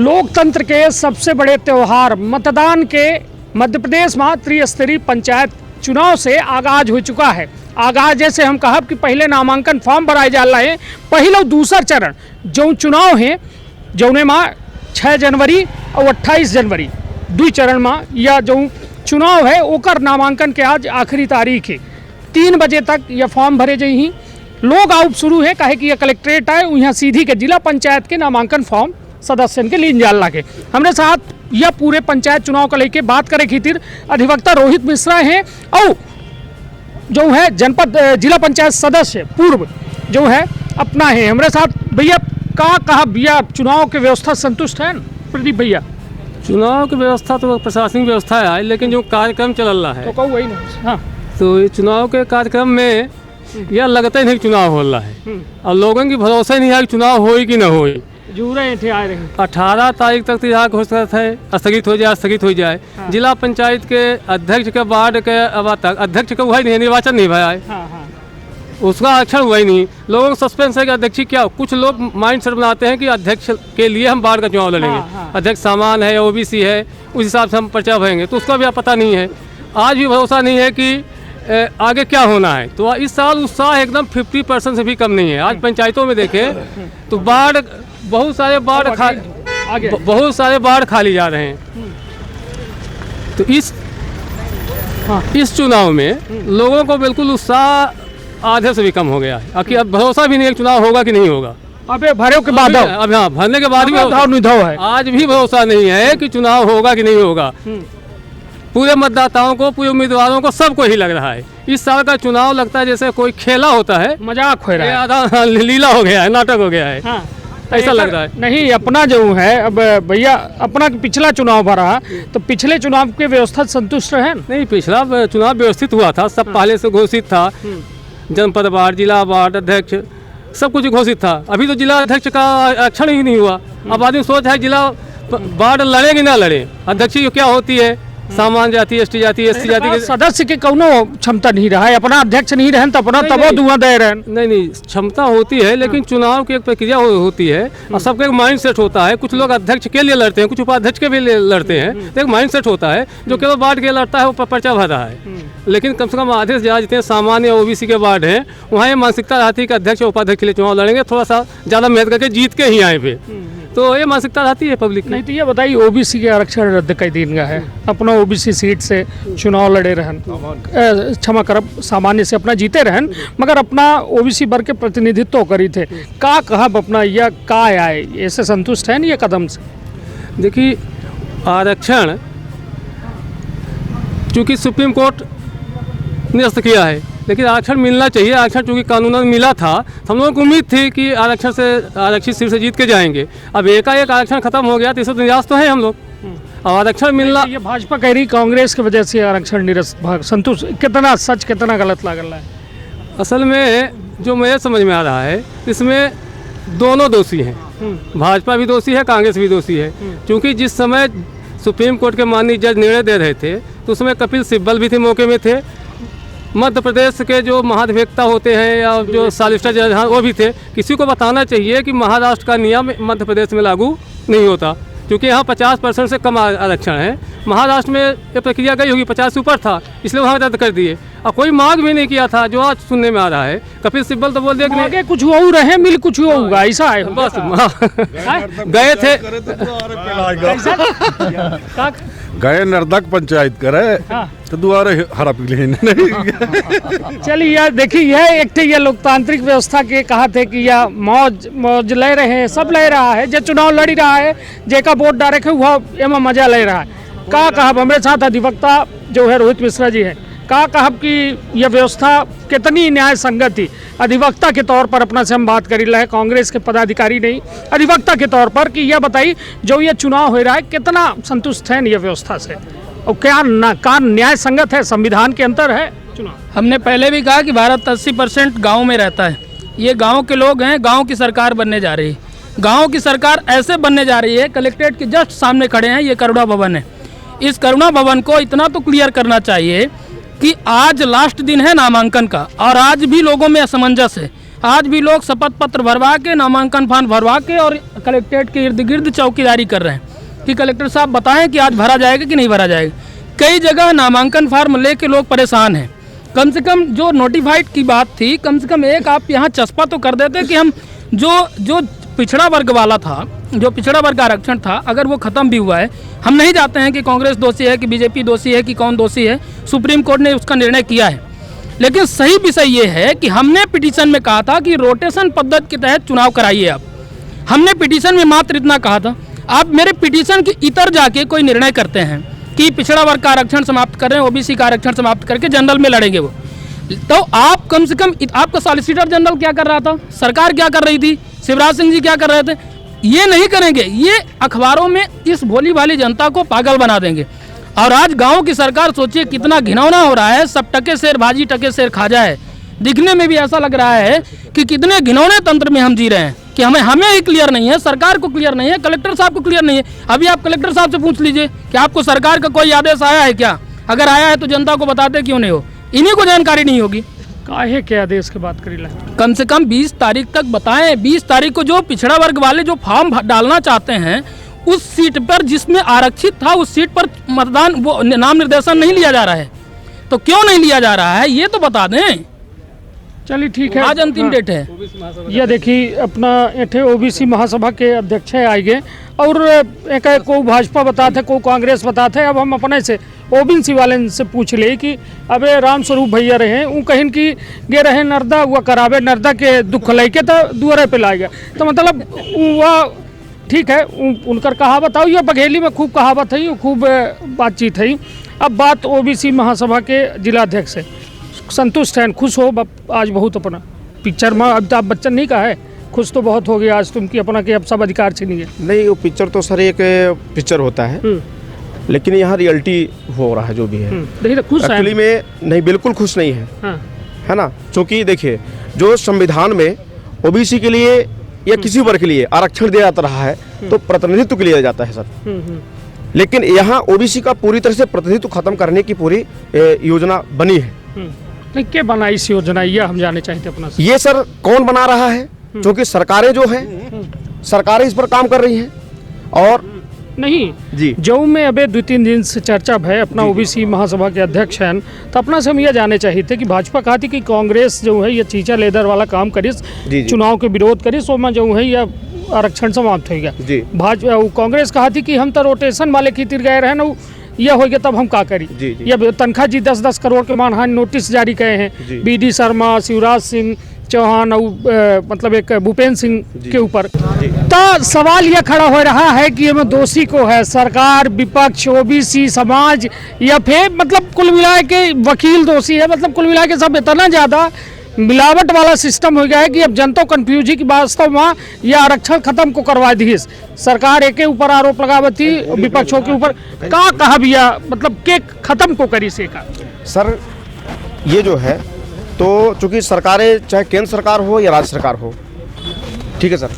लोकतंत्र के सबसे बड़े त्यौहार मतदान के मध्य प्रदेश में त्रिस्तरीय पंचायत चुनाव से आगाज हो चुका है। आगाज जैसे हम कहब कि पहले नामांकन फॉर्म भराए जा रहे हैं। पहले और दूसरा चरण जो चुनाव है जौने में 6 जनवरी और 28 जनवरी दो चरण में यह जो चुनाव है ओकर नामांकन के आज आखिरी तारीख है। 3 बजे तक यह फॉर्म भरे जाइ लोग आउट शुरू है काहे कि यह कलेक्ट्रेट है यहाँ सीधी के जिला पंचायत के नामांकन फॉर्म सदस्यन के लिए जाल लागे। हमारे साथ यह पूरे पंचायत चुनाव को लेके बात करे खातिर अधिवक्ता रोहित मिश्रा हैं और जो है जनपद जिला पंचायत सदस्य पूर्व जो है अपना है हमारे साथ। भैया कहा भैया चुनाव की व्यवस्था संतुष्ट है प्रदीप भैया? चुनाव की व्यवस्था तो प्रशासनिक व्यवस्था है, लेकिन जो कार्यक्रम चल रहा है तो कहूँ वही ना। हाँ, तो ये चुनाव के कार्यक्रम में यह लगता ही नहीं कि चुनाव हो रहा है और लोगों की भरोसा ही नहीं है कि चुनाव होई कि ना होई। जुड़े थे आए रहे 18 तारीख तक यहाँ घोषणा है स्थगित हो जाए। हाँ। जिला पंचायत के अध्यक्ष के वार्ड के अब तक अध्यक्ष का हुआ ही नहीं, निर्वाचन नहीं भया है। हाँ। उसका आरक्षण हुआ ही नहीं। लोगों को सस्पेंस है कि अध्यक्ष क्या, कुछ लोग माइंड सेट बनाते हैं कि अध्यक्ष के लिए हम वार्ड का चुनाव लड़ेंगे। हाँ। अध्यक्ष सामान है, ओबीसी है, उस हिसाब से हम पर्चा भरेंगे, तो उसका भी पता नहीं है। आज भी भरोसा नहीं है कि आगे क्या होना है। तो इस साल उत्साह एकदम 50% से भी कम नहीं है। आज पंचायतों में देखें तो बहुत सारे वार्ड खाली जा रहे हैं। तो इस चुनाव में लोगों को बिल्कुल उत्साह आधे से भी कम हो गया है कि अब भरोसा भी नहीं है चुनाव होगा कि नहीं होगा। अबे भरे के बाद अब हाँ भरने के बाद भी है। आज भी भरोसा नहीं है कि चुनाव होगा कि नहीं होगा। पूरे मतदाताओं को, पूरे उम्मीदवारों को, सबको ही लग रहा है इस साल का चुनाव लगता है जैसे कोई खेला होता है, मजाक हो रहा है, आधा लीला हो गया है, नाटक हो गया है। हाँ, ऐसा लग रहा है। नहीं अपना जो है अब भैया अपना पिछला चुनाव भरा तो पिछले चुनाव की व्यवस्था संतुष्ट है? नहीं, पिछला चुनाव व्यवस्थित हुआ था, सब पहले से घोषित था। जनपद वार्ड, जिला वार्ड अध्यक्ष सब कुछ घोषित था। अभी तो जिला अध्यक्ष का आरक्षण ही नहीं हुआ। अब आदमी सोच है जिला वार्ड लड़े कि ना लड़े। अध्यक्ष क्या होती है, सामान्य जाति, एसटी जाति, एससी जाति के सदस्य के कौनो क्षमता नहीं रहा है, अपना अध्यक्ष नहीं रहन तो अपना तबो दुआ दे रहे। नहीं क्षमता होती है, लेकिन चुनाव की एक प्रक्रिया होती है और सबका एक माइंड सेट होता है। कुछ लोग अध्यक्ष के लिए लड़ते हैं, कुछ उपाध्यक्ष के भी लिए लड़ते हैं। तो एक माइंड सेट होता है जो केवल वार्ड के लड़ता है वो पर्चा भर रहा है। लेकिन कम से कम आधे से ज़्यादा जितने सामान्य ओबीसी के वार्ड हैं वहाँ ये मानसिकता रहती है कि अध्यक्ष और उपाध्यक्ष के लिए चुनाव लड़ेंगे, थोड़ा सा ज़्यादा मेहनत करके जीत के ही आए फिर। तो ये मानसिकता रहती है पब्लिक। नहीं तो ये बताइए ओबीसी के आरक्षण रद्द कर देगा है, अपना ओबीसी सीट से चुनाव लड़े रहन, क्षमा करब सामान्य से अपना जीते रहन, मगर अपना ओबीसी वर्ग के प्रतिनिधित्व करी थे। का कहब अपना यह का आए ऐसे संतुष्ट है ये कदम से? देखिए आरक्षण चूँकि सुप्रीम कोर्ट निरस्त किया है, लेकिन आरक्षण मिलना चाहिए। आरक्षण चूँकि कानूनन मिला था तो हम लोगों को उम्मीद थी कि आरक्षण से आरक्षित सीट से जीत के जाएंगे। अब एकाएक आरक्षण खत्म हो गया तो इससे निराश तो है हम लोग। अब आरक्षण मिलना, ये भाजपा कह रही कांग्रेस की वजह से आरक्षण निरस्त संतुष्ट, कितना सच कितना गलत लग रहा है? असल में जो मुझे समझ में आ रहा है इसमें दोनों दोषी हैं। भाजपा भी दोषी है, कांग्रेस भी दोषी है। क्योंकि जिस समय सुप्रीम कोर्ट के माननीय जज निर्णय दे रहे थे तो उसमें कपिल सिब्बल भी थे, मौके में थे। मध्य प्रदेश के जो महाधिवक्ता होते हैं या जो सॉलिसिटर जज हैं वो भी थे। किसी को बताना चाहिए कि महाराष्ट्र का नियम मध्य प्रदेश में लागू नहीं होता, क्योंकि यहाँ 50% से कम आरक्षण है। महाराष्ट्र में ये प्रक्रिया गई होगी, 50 से ऊपर था, इसलिए वहाँ रद्द कर दिए और कोई मांग भी नहीं किया था, जो आज सुनने में आ रहा है। कपिल सिब्बल तो बोल दिया कि आगे कुछ हुआ रहे, मिल कुछ होगा, ऐसा है बस। गए थे गए नर्दक पंचायत करे तो दोबारा हरा पीले नहीं। चलिए यार देखिए यह एक ये लोकतांत्रिक व्यवस्था के कहा थे कि यह मौज ले रहे हैं, सब ले रहा है, जो चुनाव लड़ी रहा है, जेका वोट डाले है वह एमा मजा ले रहा है। का कहब हमारे साथ अधिवक्ता जो है रोहित मिश्रा जी है, का कहब कि यह व्यवस्था कितनी न्याय संगत थी? अधिवक्ता के तौर पर अपना से हम बात करी रहे, कांग्रेस के पदाधिकारी नहीं, अधिवक्ता के तौर पर कि यह बताइए जो ये चुनाव हो रहा है कितना संतुष्ट है यह व्यवस्था से और क्या न्याय संगत है, संविधान के अंतर है चुनाव? हमने पहले भी कहा कि भारत 80% गाँव में रहता है। ये गाँव के लोग हैं, गाँव की सरकार बनने जा रही है। गाँव की सरकार ऐसे बनने जा रही है, कलेक्ट्रेट के जस्ट सामने खड़े हैं, ये करुणा भवन है। इस करुणा भवन को इतना तो क्लियर करना चाहिए कि आज लास्ट दिन है नामांकन का और आज भी लोगों में असमंजस है। आज भी लोग शपथ पत्र भरवा के, नामांकन फॉर्म भरवा के और कलेक्ट्रेट के इर्द गिर्द चौकीदारी कर रहे हैं कि कलेक्टर साहब बताएं कि आज भरा जाएगा कि नहीं भरा जाएगा। कई जगह नामांकन फॉर्म लेके लोग परेशान हैं। कम से कम जो नोटिफाइड की बात थी, कम से कम एक आप यहाँ चस्पा तो कर देते कि हम जो पिछड़ा वर्ग वाला था, जो पिछड़ा वर्ग आरक्षण था, अगर वो ख़त्म भी हुआ है, हम नहीं जानते हैं कि कांग्रेस दोषी है कि बीजेपी दोषी है कि कौन दोषी है, सुप्रीम कोर्ट ने उसका निर्णय किया है। लेकिन सही विषय ये है कि हमने पिटीशन में कहा था कि रोटेशन पद्धति के तहत चुनाव कराइए। आप हमने पिटीशन में मात्र इतना कहा था। आप मेरे पिटीशन के इतर जाके कोई निर्णय करते हैं कि पिछड़ा वर्ग का आरक्षण समाप्त कर रहे हैं, ओबीसी का आरक्षण समाप्त करके जनरल में लड़ेंगे वो, तो आप कम से कम आपका सॉलिसिटर जनरल क्या कर रहा था, सरकार क्या कर रही थी, शिवराज सिंह जी क्या कर रहे थे, ये नहीं करेंगे। ये अखबारों में इस भोली भाली जनता को पागल बना देंगे। और आज गांव की सरकार सोचिए कितना घिनौना हो रहा है। सब टके शेर भाजी टके शेर खा जाए, दिखने में भी ऐसा लग रहा है कि कितने घिनौने तंत्र में हम जी रहे हैं कि हमें ही क्लियर नहीं है, सरकार को क्लियर नहीं है, कलेक्टर साहब को क्लियर नहीं है। अभी आप कलेक्टर साहब से पूछ लीजिए कि आपको सरकार का कोई आदेश आया है क्या? अगर आया है तो जनता को बताते क्यों नहीं हो? इन्हीं को जानकारी नहीं होगी। काहे के आदेश की बात करी ला? कम से कम 20 तारीख तक बताएं। 20 तारीख को जो पिछड़ा वर्ग वाले जो फॉर्म डालना चाहते हैं, उस सीट पर जिसमें आरक्षित था, उस सीट पर मतदान वो नाम निर्देशन नहीं लिया जा रहा है, तो क्यों नहीं लिया जा रहा है ये तो बता दें। चलिए ठीक है, आज अंतिम डेट है। यह देखिए अपना एठे ओबीसी महासभा के अध्यक्ष है आएंगे और एक को भाजपा बताते को कांग्रेस बताते। अब हम अपने से ओबीसी वाले से पूछ ले कि अबे राम स्वरूप भैया रहे वो कहीं की गे रहे नर्दा वो करावे नर्दा के दुख लेके तो दुआरे पे लाएगा, तो मतलब वह ठीक है उनकर कहावत आओ। ये बघेली में खूब कहावत है, खूब बातचीत है। अब बात ओबीसी महासभा के जिलाध्यक्ष है, संतुष्ट हैं, खुश हो आज बहुत अपना पिक्चर में अमिताभ बच्चन नहीं कहा है, खुश तो बहुत हो गया आज तुम कि अपना कि अब सब अधिकार छीन गए। नहीं, वो पिक्चर तो सर एक पिक्चर होता है, लेकिन यहाँ रियलिटी हो रहा है जो भी है। देखिए तो खुश एक्चुअली में नहीं, बिल्कुल खुश नहीं है। हाँ। है ना, क्योंकि देखिए जो संविधान में ओबीसी के लिए या किसी वर्ग के लिए आरक्षण दिया जाता रहा है तो प्रतिनिधित्व के लिए जाता है सर। लेकिन यहाँ ओबीसी का पूरी तरह से प्रतिनिधित्व खत्म करने की पूरी योजना बनी है। नहीं क्या बना इस योजना, यह हम जानना चाहते अपना से। ये सर कौन बना रहा है? क्योंकि सरकारें जो है सरकारें इस पर काम कर रही हैं। और नहीं जी जो में अबे 2-3 दिन से चर्चा है अपना ओबीसी महासभा के अध्यक्ष हैं, तो अपना से हम यह जानना चाहिए थे कि भाजपा कहा थी कि कांग्रेस जो है ये चीचा लेदर वाला काम करिस, चुनाव के विरोध करिस, वो में जो है यह आरक्षण समाप्त हो गया। भाजपा कांग्रेस कहा थी कि हम तो रोटेशन वाले की तिर गए रहे ना, यह हो गया तब हम का करी। ये तनख्वाह जी 10-10 करोड़ के मानहानि नोटिस जारी किए हैं बीडी शर्मा, शिवराज सिंह चौहान और मतलब एक भूपेंद्र सिंह के ऊपर। तो सवाल यह खड़ा हो रहा है कि ये दोषी को है सरकार, विपक्ष, ओबीसी समाज या फिर मतलब कुल मिला के वकील दोषी है। मतलब कुल मिला के सब इतना ज़्यादा मिलावट वाला सिस्टम हो गया है कि अब जनता कंफ्यूज है कि वास्तव में यह आरक्षण खत्म को करवा दी। सरकार एक के ऊपर आरोप लगावती, विपक्षों के ऊपर का कहा भैया मतलब के खत्म को करी से का सर। ये जो है तो चूंकि सरकारें चाहे केंद्र सरकार हो या राज्य सरकार हो, ठीक है सर,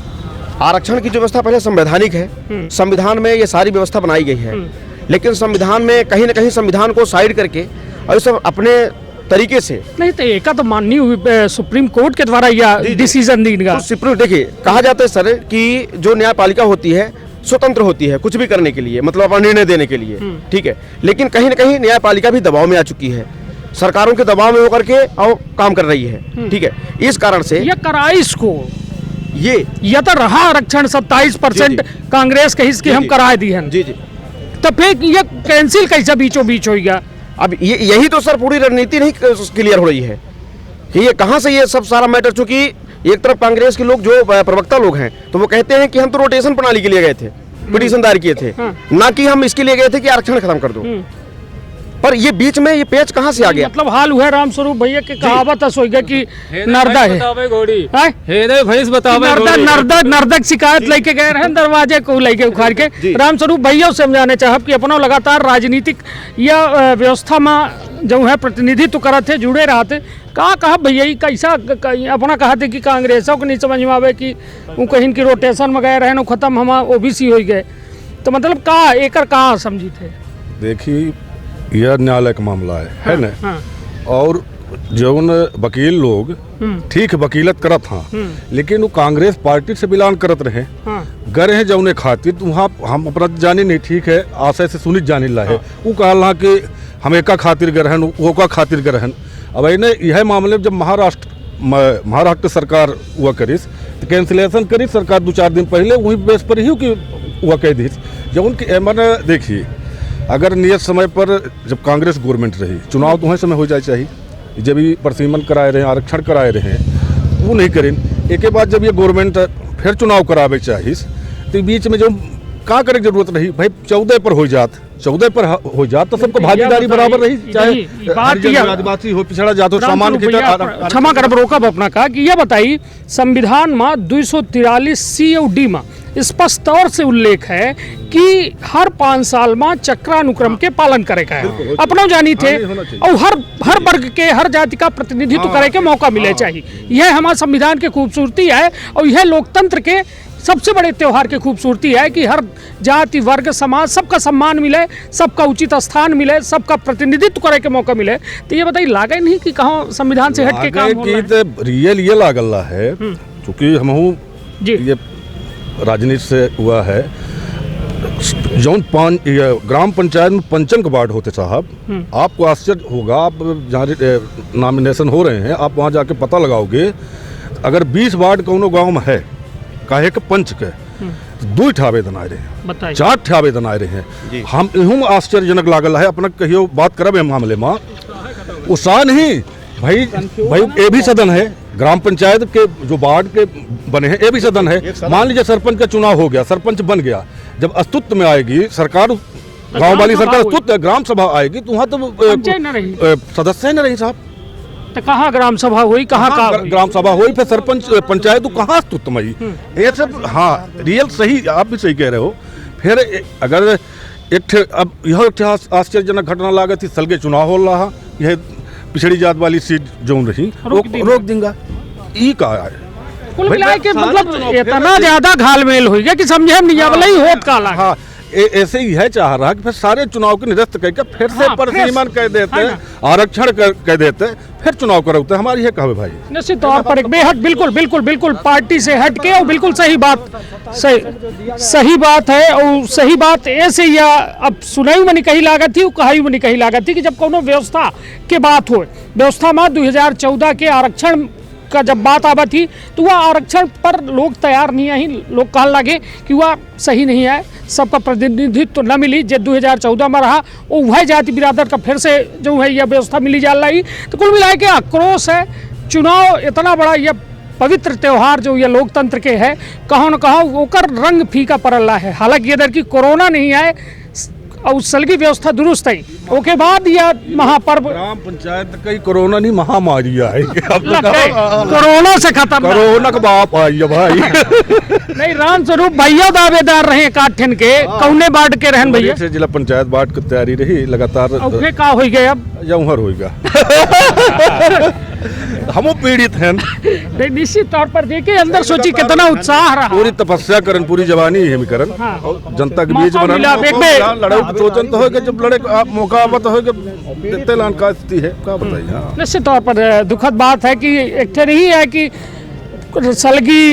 आरक्षण की जो व्यवस्था पहले संवैधानिक है, संविधान में ये सारी व्यवस्था बनाई गई है। लेकिन संविधान में कहीं ना कहीं संविधान को साइड करके और सब अपने तरीके से नहीं, तो एक तो माननीय सुप्रीम कोर्ट के द्वारा यह डिसीजन देगा। तो देखिए कहा जाता है सर कि जो न्यायपालिका होती है स्वतंत्र होती है कुछ भी करने के लिए, मतलब अपना निर्णय देने के लिए, ठीक है। लेकिन कहीं ना कहीं न्यायपालिका भी दबाव में आ चुकी है, सरकारों के दबाव में होकर के और काम कर रही है, ठीक है। इस कारण से ये कराई इसको ये तो रहा आरक्षण 27% कांग्रेस कही कि हम कराए दी हैं, तो फिर ये कैंसिल कैसे बीचों बीच हो गया? अब यही तो सर पूरी रणनीति नहीं क्लियर हो रही है कि ये कहाँ से ये सब सारा मैटर। चूंकि एक तरफ कांग्रेस के लोग जो प्रवक्ता लोग हैं तो वो कहते हैं कि हम तो रोटेशन प्रणाली के लिए गए थे, पिटीशन दायर किए थे, ना कि हम इसके लिए गए थे कि आरक्षण खत्म कर दो। पर ये बीच में ये पेच कहाँ से आ गया? मतलब हाल हुआ राम स्वरूप भैया के कहावत हो गया कि नर्दा है नर्दक शिकायत लेके गए रहे दरवाजे को लेके उखाड़ के। राम स्वरूप भैया समझाने चाहब कि अपना लगातार राजनीतिक या व्यवस्था में जो है प्रतिनिधित्व करते थे, जुड़े रहते कहा भैया कैसा अपना कहा थे कि कांग्रेसों को नहीं समझ में आवे कि वो कहीं की रोटेशन में गए रहे खत्म हम ओबीसी हो गए, तो मतलब कहा एक समझी थे। देखिए यह न्यायालय का मामला है ना। और जो वकील लोग ठीक वकीलत करत हाँ, लेकिन वो कांग्रेस पार्टी से बिलोंग करत रहे, गए हैं जौने खातिर तो वहाँ हम अपना जानी नहीं, ठीक है आशय से सुनित जानी ला है, वो कहला कि हम एका खातिर गए वो का खातिर गए। अब इन्हें यह मामले जब महाराष्ट्र सरकार हुआ करीस तो कैंसिलेशन करी सरकार 2-4 दिन पहले वही बेस पर ही कि हुआ कह दी जब उनकी मैंने देखिए, अगर नियत समय पर जब कांग्रेस गवर्नमेंट रही चुनाव तो वही समय हो जाए चाहिए, जब भी परिसीमन कराए रहे आरक्षण कराए रहे वो नहीं करें, एक के बाद जब ये गवर्नमेंट फिर चुनाव करावे चाहिए तो बीच में जो का करे जरूरत रही भाई 14 पर हो जात तो सबको भागीदारी बराबर रही, चाहे आदिवासी हो पिछड़ा जात हो सामान्य की तरह। क्षमा करब रोकब अपना का कि यह बताई संविधान में 243 सी और डी में स्पष्ट तौर से उल्लेख है कि हर 5 साल में चक्रानुक्रम के पालन करे का है, अपना जानी थे और हर वर्ग के हर जाति का प्रतिनिधित्व करे के मौका मिले चाहिए। यह हमारे संविधान की खूबसूरती है और यह लोकतंत्र के सबसे बड़े त्योहार की खूबसूरती है कि हर जाति वर्ग समाज सबका सम्मान मिले, सबका उचित स्थान मिले, सबका प्रतिनिधित्व करे के मौका मिले। तो ये बताइए लागे नहीं कि कहाँ संविधान से हट के काम हो रहा है? रियल ये लागल है क्योंकि हम ये राजनीति से हुआ है, जौन ग्राम पंचायत में पंचन का वार्ड होते साहब, आपको आश्चर्य होगा, आप जहाँ नॉमिनेशन हो रहे हैं आप वहाँ जाके पता लगाओगे, अगर 20 वार्ड कोनो गाँव में है काहे के पंच के 2 आवेदन आए रहे, 4 आवेदन आए रहे हैं। हम इहूँ आश्चर्यजनक लागल है, अपना कहियो बात करब मामले में उत्साह नहीं भाई ये भी सदन है, ग्राम पंचायत के जो वार्ड के बने हैं ये भी सदन है। मान लीजिए सरपंच का चुनाव हो गया, सरपंच बन गया, जब अस्तित्व में आएगी सरकार, गांव वाली सरकार अस्तित्व ग्राम सभा आएगी तो वहाँ तो सदस्य ही न रही साहब, तो कहाँ ग्राम सभा हुई, कहाँ ग्राम सभा हुई, फिर सरपंच पंचायत तो कहाँ अस्तित्व में ये सब। हाँ रियल सही, आप भी सही कह रहे हो। फिर अगर अब यह आश्चर्यजनक घटना लागत थी, सलगे चुनाव हो रहा, यह पिछड़ी जात वाली सीट जो रही रोक देंगे, ई का है कुल मिला के मतलब इतना ज्यादा घालमेल हो गया कि समझे नहीं वाला ही होत काला। हाँ ऐसे ही है, चाह रहा कि फिर सारे चुनाव के निरस्त करके फिर से परिसीमन कह देते हैं, आरक्षण कह देते हैं, फिर चुनाव कराते हैं। हमारी ये कहे भाई निश्चित तौर पर एक बेहद बिल्कुल पार्टी से हट के और बिल्कुल सही बात है। और सही बात ऐसे या अब सुनाई में नहीं कही लागत थी, कहाई में नहीं कही लागत थी कि जब कोनो व्यवस्था के बात हो, व्यवस्था में 2014 के आरक्षण का जब बात आवा थी तो वह आरक्षण पर लोग तैयार नहीं है, लोग कहने लगे कि वह सही नहीं है, सबका प्रतिनिधित्व न मिली। जो 2014 में रहा वो वह जाति बिरादर का फिर से जो है यह व्यवस्था मिली जा रही। तो कुल मिला के आक्रोश है, चुनाव इतना बड़ा यह पवित्र त्यौहार जो ये लोकतंत्र के है, कहाँ न कहाँ ओकर रंग फीका पड़ला है। हालांकि इधर की कोरोना नहीं है और सलगी व्यवस्था दुरुस्त है, ओके बाद यह महापर्व ग्राम पंचायत कई कोरोना नहीं महामारी है, कोरोना से खत्म, कोरोना का बाप आई है भाई। नहीं राम स्वरूप भैया दावेदार रहे काठन के कौने बाढ़ के रहन भैया से जिला पंचायत बाढ़ की तैयारी रही लगातार, का हो गए अब जौहर होगा हम पीड़ित हैं। निश्चित तौर पर देखिए अंदर सोची कितना उत्साह रहा, पूरी तपस्या करन, पूरी जवानी हम करन, जनता के बीच में लड़ाई सोचन तो होगा, जब लड़े मौका आवत होगा देते लान का स्थिति है का बताइए। निश्चित तौर पर दुखद बात है कि एक नहीं है कि सलगी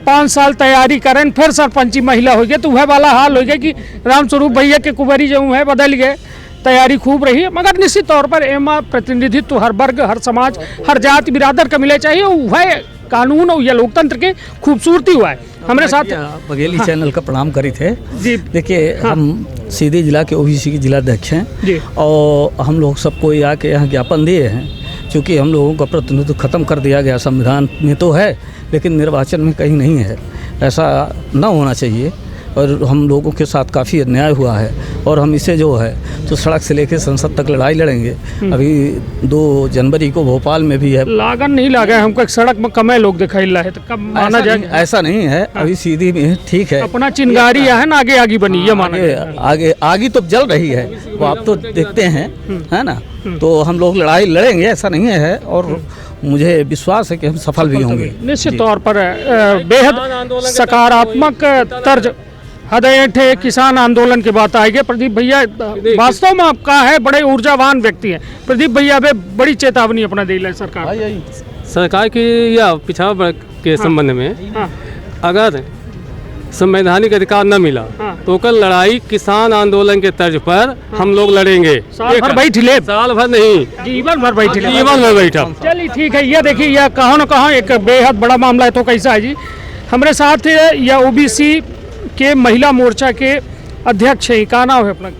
5 साल तैयारी करें फिर सरपंची महिला हो गई तो वह वाला हाल हो गया कि राम स्वरूप भैया के कुंवरी जो है बदल गए, तैयारी खूब रही है। मगर निश्चित तौर पर एमा प्रतिनिधित्व हर वर्ग हर समाज हर जाति बिरादर का मिले चाहिए, वह कानून और यह लोकतंत्र के खूबसूरती हुआ है। हमारे साथ बघेली चैनल का प्रणाम करी थे जी। देखिए हम सीधी जिला के ओबीसी के जिलाध्यक्ष हैं और हम लोग सबको आके यहाँ ज्ञापन दिए हैं, क्योंकि हम लोगों का प्रतिनिधित्व खत्म कर दिया गया। संविधान में तो है लेकिन निर्वाचन में कहीं नहीं है, ऐसा न होना चाहिए और हम लोगों के साथ काफ़ी अन्याय हुआ है और हम इसे जो है तो सड़क से लेकर संसद तक लड़ाई लड़ेंगे। अभी 2 जनवरी को भोपाल में भी है, लागन नहीं लगा हमको एक सड़क में कम लोग दिखाई ला है तो कब माना जाए, ऐसा नहीं है। अभी सीधी में ठीक है, अपना चिंगारी है ना आगे बनी ये माना आगे तो जल रही है, वो आप तो देखते हैं है ना। तो हम लोग लड़ाई लड़ेंगे, ऐसा नहीं है और मुझे विश्वास है कि हम सफल भी होंगे। निश्चित तौर पर बेहद सकारात्मक तर्ज हदयठे किसान आंदोलन की बात आएगी। प्रदीप भैया वास्तव में आपका है, बड़े ऊर्जावान व्यक्ति है। प्रदीप भैया पे बड़ी चेतावनी अपना दे रही है सरकार की या पिछड़ा वर्ग के संबंध में अगर संवैधानिक अधिकार न मिला तो कल लड़ाई किसान आंदोलन के तर्ज पर हम लोग लड़ेंगे। साल भर बैठ ले, साल भर नहीं, जीवन भर बैठ ले, जीवन भर बैठा। चलिए ठीक है। यह देखिए, यह कहाँ न कहाँ एक बेहद बड़ा मामला है। तो कैसा है जी, हमारे साथ यह ओबीसी के महिला मोर्चा के अध्यक्ष है, का नाम है अपना?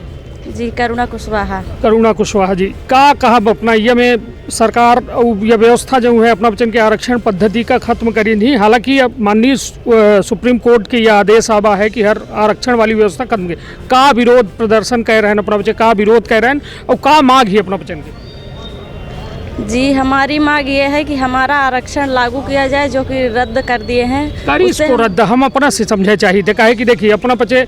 जी करुणा कुशवाहा। करुणा कुशवाहा जी, का कहा अपना ये में सरकार यह व्यवस्था जो है अपना वचन के आरक्षण पद्धति का खत्म करी नहीं। हालांकि अब माननीय सुप्रीम कोर्ट के यह आदेश आवा है कि हर आरक्षण वाली व्यवस्था खत्म की। का विरोध प्रदर्शन कर रहे हैं अपना वचन, का विरोध कर रहे हैं और का मांग ही अपना वचन की? जी हमारी मांग ये है कि हमारा आरक्षण लागू किया जाए, जो कि रद्द कर दिए हैं। करी इसको रद्द, हम अपना से समझे चाहिए थे। काहे कि देखिए अपना पचे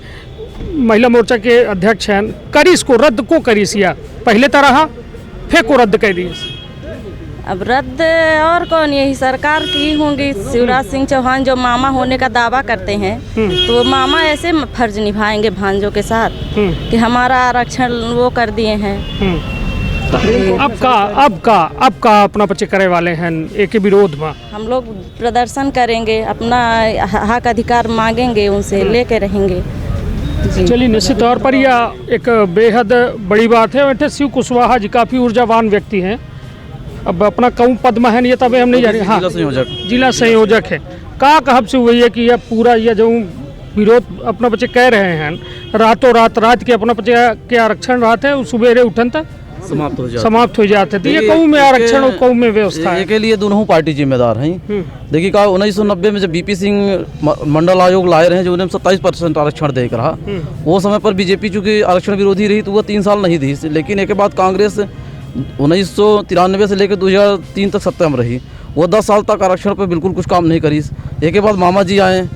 महिला मोर्चा के अध्यक्ष हैं, करी इसको रद्द को करी सिया पहले तरह फिर को रद्द कर दिए। अब रद्द और कौन, यही सरकार की होंगी। शिवराज सिंह चौहान जो मामा होने का दावा करते हैं, तो मामा ऐसे फर्ज निभाएंगे भांजों के साथ कि हमारा आरक्षण वो कर दिए हैं। अब का अपना बच्चे करे वाले हैं एक के विरोध में हम लोग प्रदर्शन करेंगे, अपना हक अधिकार मांगेंगे, उनसे लेके रहेंगे। चलिए, निश्चित तौर पर यह एक बेहद बड़ी बात है। वैसे शिव कुशवाहा जी काफ़ी ऊर्जावान व्यक्ति हैं। अब अपना कौन पद में है ये तब हम नहीं जाने। हाँ, जिला संयोजक है। का कहब से हुई है कि यह पूरा यह जो विरोध अपना बच्चे कह रहे हैं, रातों रात के अपना बच्चे के आरक्षण रात है, सुबह उठन तक समाप्त हो जाते। तो ये कहूँ में आरक्षण और कहूँ में व्यवस्था है, के लिए दोनों पार्टी जिम्मेदार हैं। देखिए का 1990 में जब बीपी सिंह मंडल आयोग लाए रहे, जो उन्हें 27% आरक्षण देख रहा, वो समय पर बीजेपी चूंकि आरक्षण विरोधी रही तो वह 3 साल नहीं दी। लेकिन एक के बाद कांग्रेस 1993 से लेकर 2003 तक सत्ता में रही, वो 10 साल तक आरक्षण पर बिल्कुल कुछ काम नहीं करी। एक के बाद मामा जी आए,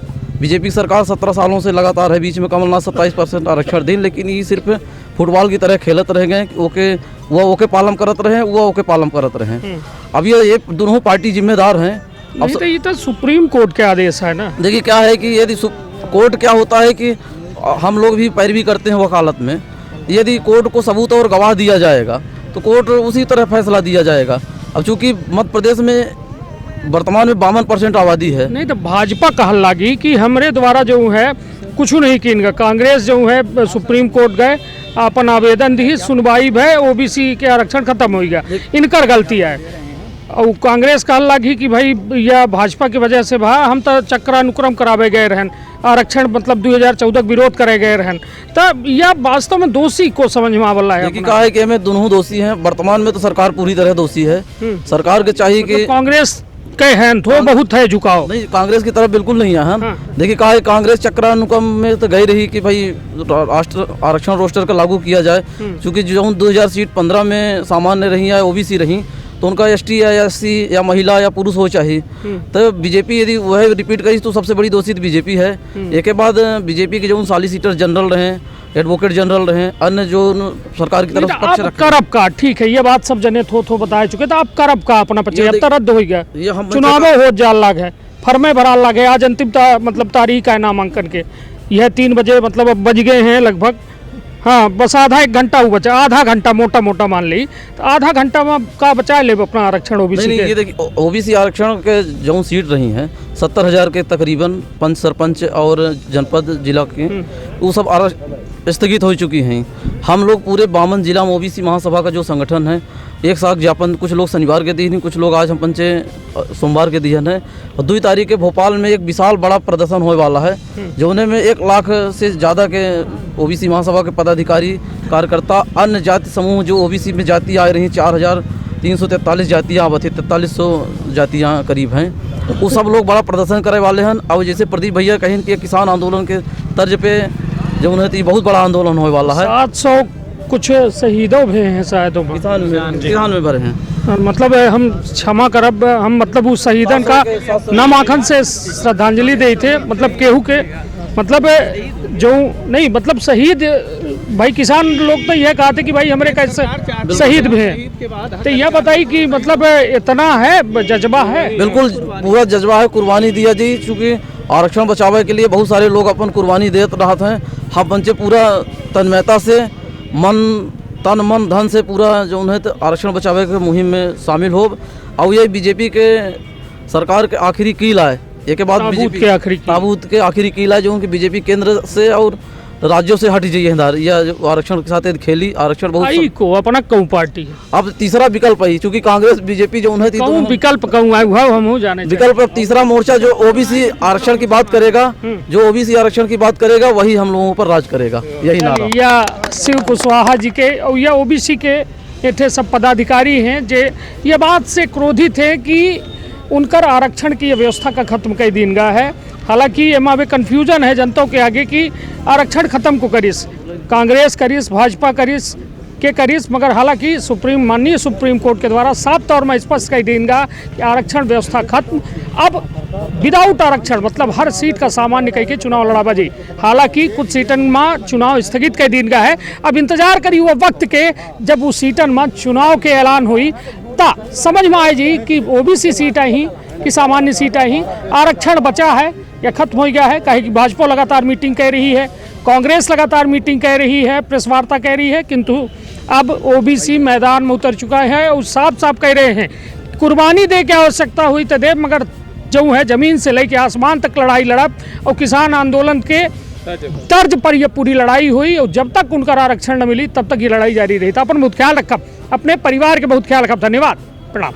बीजेपी सरकार 17 सालों से लगातार है, बीच में कमलनाथ 27% आरक्षण दी, लेकिन ये सिर्फ फुटबॉल की तरह खेलत रह गए। ओके पालन करत रहे, वो ओके पालन करत रहे। अब ये दोनों पार्टी जिम्मेदार हैं। अब तो ये तो सुप्रीम कोर्ट के आदेश है ना। देखिए क्या है कि यदि कोर्ट क्या होता है कि हम लोग भी पैरवी करते हैं वकालत में। यदि कोर्ट को सबूत और गवाह दिया जाएगा तो कोर्ट उसी तरह फैसला दिया जाएगा। अब चूंकि मध्य प्रदेश में वर्तमान में 52% आबादी है। नहीं तो भाजपा कहन लगी कि हमरे द्वारा जो है कुछ नहीं किन, कांग्रेस जो है सुप्रीम कोर्ट गए, अपन आवेदन दी, सुनवाई भय, ओबीसी के आरक्षण खत्म हो गया, इनकर गलती है। और कांग्रेस कहन लगी कि भाई यह भाजपा की वजह से भा हम तो चक्रानुक्रम करावे गए रहन, आरक्षण मतलब 2014 विरोध करे गए रहन। तब यह वास्तव में दोषी को समझ में आवला है। कहा है कि हमें दोनों दोषी हैं। वर्तमान में तो सरकार पूरी तरह दोषी है। सरकार के चाहिए कि कांग्रेस कहे हैं थो बहुत है झुकाव, नहीं कांग्रेस की तरफ बिल्कुल नहीं है। हम देखिए कहा है कांग्रेस चक्रानुक्रम में तो गई रही कि भाई आरक्षण रोस्टर का लागू किया जाए। क्योंकि जो 2000 सीट 15 में सामान्य रही या ओबीसी रही, तो उनका एसटी या एससी या महिला या पुरुष हो चाहिए। तो बीजेपी यदि वह रिपीट करी तो सबसे बड़ी दोषी बीजेपी है। एक के बाद बीजेपी के जो सॉलिसिटर जनरल रहे, एडवोकेट जनरल रहे, अन्य जो सरकार की तरफ पक्ष रखे। करब का ठीक है, ये बात सब जने थो बता चुके। तो आप करब का अपना पक्ष अब तो रद्द हो गया, चुनाव हो जाल लाग है, फर्मे भरा लाग है। आज अंतिम मतलब तारीख है नामांकन के, यह 3 बजे मतलब अब बज गए हैं लगभग। हाँ, बस आधा 1 घंटा हुआ बचा, आधा घंटा मोटा मान ली, तो आधा घंटा में का बचा ले अपना आरक्षण ओबीसी के। ये देखिए ओबीसी आरक्षण के जो सीट रही हैं 70,000 के तकरीबन पंच सरपंच और जनपद जिला के, वो सब स्थगित हो चुकी हैं। हम लोग पूरे 52 जिला में ओबीसी महासभा का जो संगठन है, एक साथ ज्ञापन कुछ लोग शनिवार के दिन, कुछ लोग आज हम पंचे सोमवार के दिन है। और 2 तारीख के भोपाल में एक विशाल बड़ा प्रदर्शन होने वाला है, जो में 1 लाख से ज़्यादा के ओबीसी महासभा के पदाधिकारी, कार्यकर्ता, अन्य जाति समूह जो ओबीसी में जाति आ रही हैं, 4343 जातियाँ अब 4300 जातियाँ करीब हैं, वो सब लोग बड़ा प्रदर्शन करे वाले हैं। और जैसे प्रदीप भैया कहें कि किसान आंदोलन के तर्ज पे जो उन्हें बहुत बड़ा आंदोलन होने वाला है। 700 कुछ शहीदों भी हैं शायद, किसान में भरे हैं। मतलब हम क्षमा करब, हम मतलब उस शहीदन का नामांकन से श्रद्धांजलि दे थे, मतलब केहू के मतलब जो नहीं मतलब शहीद भाई किसान लोग तो यह कहते कि भाई हमारे कैसे शहीद भी हैं। तो यह बताइए कि मतलब इतना है जज्बा है? बिल्कुल पूरा जज्बा है, कुर्बानी दिया जी। चूँकि आरक्षण बचावे के लिए बहुत सारे लोग अपन कुर्बानी देते रहते हैं। हम बच्चे पूरा तन्मयता से तन मन धन से पूरा जो उन्हें आरक्षण बचावे के मुहिम में शामिल हो। और ये बीजेपी के सरकार के आखिरी कील है, ये के बाद ताबूत के आखिरी कील है जो उनकी बीजेपी केंद्र से और राज्यों से हट जाइए। या जो आरक्षण के साथ खेली आरक्षण बहुत को अपना कहूँ पार्टी है। अब तीसरा विकल्प है, क्योंकि कांग्रेस बीजेपी जो उन्हें विकल्प कहूँ जाने विकल्प तीसरा मोर्चा जो ओबीसी आरक्षण की बात करेगा, जो ओबीसी आरक्षण की बात करेगा वही हम लोगों पर राज करेगा, यही नारा। या शिव कुशवाहा जी के और या ओबीसी के ये सब पदाधिकारी हैं जो ये बात से क्रोधित हैं कि उनकर आरक्षण की व्यवस्था का खत्म कर दीनगा है। हालांकि एमा भी कन्फ्यूजन है जनता के आगे कि आरक्षण खत्म को करिस, कांग्रेस करिस, भाजपा करिस के करिस, मगर हालांकि माननीय सुप्रीम कोर्ट के द्वारा साफ तौर में स्पष्ट कर देगा कि आरक्षण व्यवस्था खत्म। अब विदाउट आरक्षण मतलब हर सीट का सामान्य कह के चुनाव लड़ाबा जी। हालांकि कुछ सीटन में चुनाव स्थगित कर देगा है। अब इंतजार करी हुआ वक्त के जब उस सीटन में चुनाव के ऐलान हुई ता समझ में आए जी कि ओबीसी सीट ही कि सामान्य सीट ही आरक्षण बचा है या खत्म हो गया है। कहे कि भाजपा लगातार मीटिंग कर रही है, कांग्रेस लगातार मीटिंग कर रही है, प्रेस वार्ता कर रही है, किंतु अब ओबीसी मैदान में उतर चुका है और साफ साफ कह रहे हैं कुर्बानी दे के आवश्यकता हुई तो दे, मगर जो है जमीन से लेके आसमान तक लड़ाई लड़ब। और किसान आंदोलन के तर्ज पर यह पूरी लड़ाई हुई और जब तक उनका आरक्षण न मिली तब तक ये लड़ाई जारी रही। तो अपन बहुत ख्याल रखब, अपने परिवार के बहुत ख्याल रखब। धन्यवाद, प्रणाम।